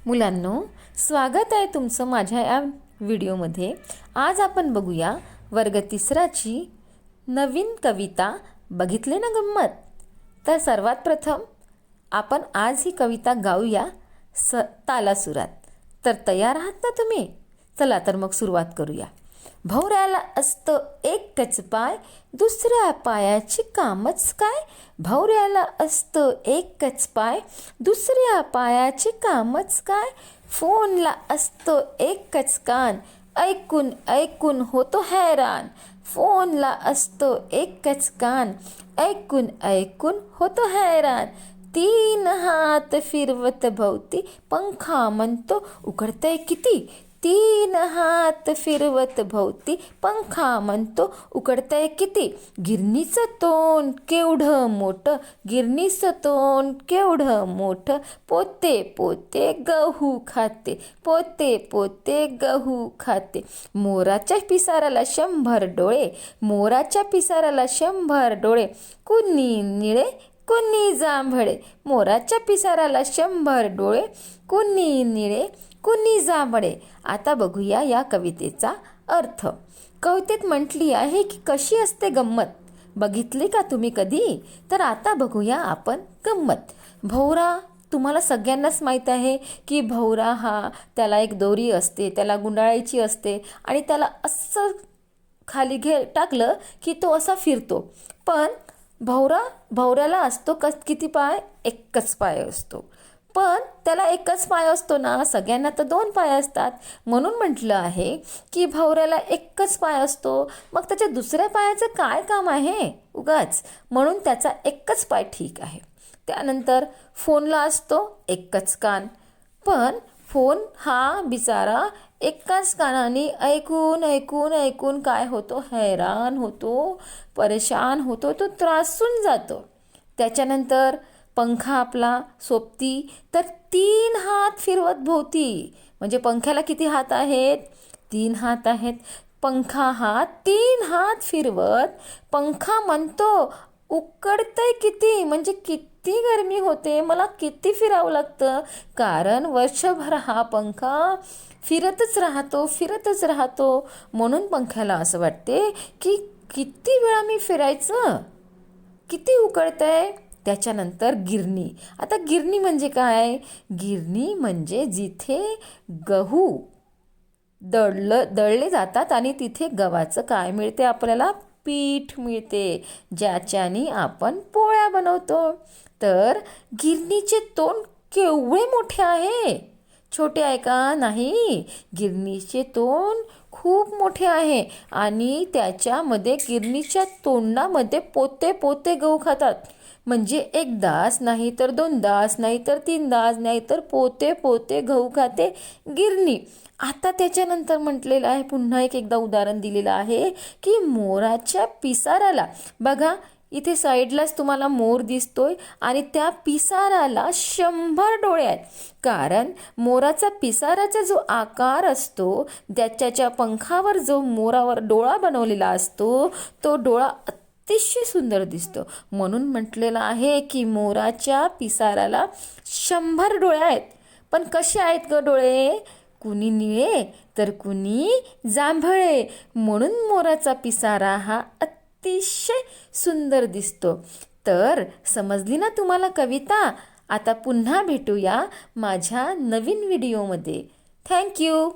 मुलांनो, स्वागत आहे तुमचं माझ्या या व्हिडिओमध्ये। आज आपण बघूया वर्ग तिसराची नवीन कविता। बघितले ना गंमत? तर सर्वात प्रथम आपण आज ही कविता गाऊया तालासुरात। तर तयार आहात ना तुम्ही? चला तर मग सुरुवात करूया। भवऱ्याला असतं एकच पाय, दुसऱ्या पायाची कामच काय। भवऱ्याला असतं एकच पाय, दुसऱ्या पायाची कामच काय। फोनला असतं एकच कान, ऐकून ऐकून होतो हैराण। फोनला असतं एकच कान, ऐकून ऐकून होतो हैरान। तीन हात फिरवत भोवती, पंखा म्हणतो उकडतंय किती। तीन हात फिरवत भोवती, पंखा म्हणतो उकडतंय किती। गिरणीचं तोंड केवढं मोठं, गिरणीचं तोंड केवढं मोठं। पोते पोते गहू खाते, पोते पोते गहू खाते। मोराच्या पिसाराला 100 डोळे, मोराच्या पिसाराला 100 डोळे। कुणी निळे कुणी जांभळे, मोराच्या पिसाराला 100 डोळे। कुणी निळे कुणी जांभळे। आता बघूया या कवितेचा अर्थ। कवितेत म्हटली आहे की कशी असते गंमत। बघितली का तुम्ही कधी? तर आता बघूया आपण गंमत। भवरा तुम्हाला सगळ्यांनाच माहीत आहे की भवरा हा, त्याला एक दोरी असते, त्याला गुंडाळायची असते आणि त्याला असं खाली टाकलं की तो असा फिरतो। पण भवऱ्याला असतो किती पाय? एकच पाय असतो। पण त्याला एकच पाय असतो ना, सगळ्यांना तर 2 पाय असतात। म्हणून म्हटलं आहे की भवऱ्याला एकच पाय असतो, मग त्याच्या दुसऱ्या पायाचं काय काम आहे उगाच, म्हणून त्याचा एकच पाय ठीक आहे। त्यानंतर फोनला असतो एकच कान, पण फोन हा बिचारा एकाच कानाने ऐकून ऐकून ऐकून काय होतो, हैराण होतो, परेशान होतो, तो त्रासून जातो। त्याच्यानंतर पंखा आपला सोबती तर 3 हात फिरवत भोवती, म्हणजे पंख्याला किती हात आहेत? 3 हात आहेत। पंखा हा 3 हात फिरवत, पंखा म्हणतो उकडतंय किती, म्हणजे किती गरमी होते, मला किती फिरावं लागतं, कारण वर्षभर हा पंखा फिरतच राहतो। म्हणून पंख्याला असं वाटते की किती वेळा मी फिरायचं, किती उकडतंय। त्याच्यानंतर गिरणी। आता गिरणी म्हणजे काय? गिरणी म्हणजे जिथे गहू दळले जातात आणि तिथे गव्हाचं काय मिळते आपल्याला? पीठ मिळते, ज्याच्याने आपण पोळ्या बनवतो। तर गिरणीचे तोंड केवढे मोठे आहे, छोटे आहे का? नाही, गिरणीचे तोंड खूप मोठे आहे आणि त्याच्यामध्ये गिरणीच्या तोंडामध्ये पोते पोते गहू खातात। म्हणजे 1 दास नाही तर 2 दास नाही तर 3 दास नाही तर पोते पोते गहू खाते गिरणी। आता त्याच्यानंतर म्हटलेलं आहे, पुन्हा एकदा उदाहरण दिलेलं आहे की मोराच्या पिसाराला, बघा इथे साईडलाच तुम्हाला मोर दिसतोय आणि त्या पिसाराला 100 डोळे आहेत, कारण मोराचा पिसाराचा जो आकार असतो, त्याच्या पंखावर जो मोरावर डोळा बनवलेला असतो, तो डोळा अतिशय सुंदर दिसतो। म्हणून म्हटलेलं आहे की मोराच्या पिसाराला 100 डोळे आहेत। पण कसे आहेत ग डोळे? कुणी निळे तर कुणी जांभळे, म्हणून मोराचा पिसारा हा अतिशय सुंदर दिसतो। तर समजली ना तुम्हाला कविता? आता पुन्हा भेटूया माझ्या नवीन व्हिडिओमध्ये। थँक्यू।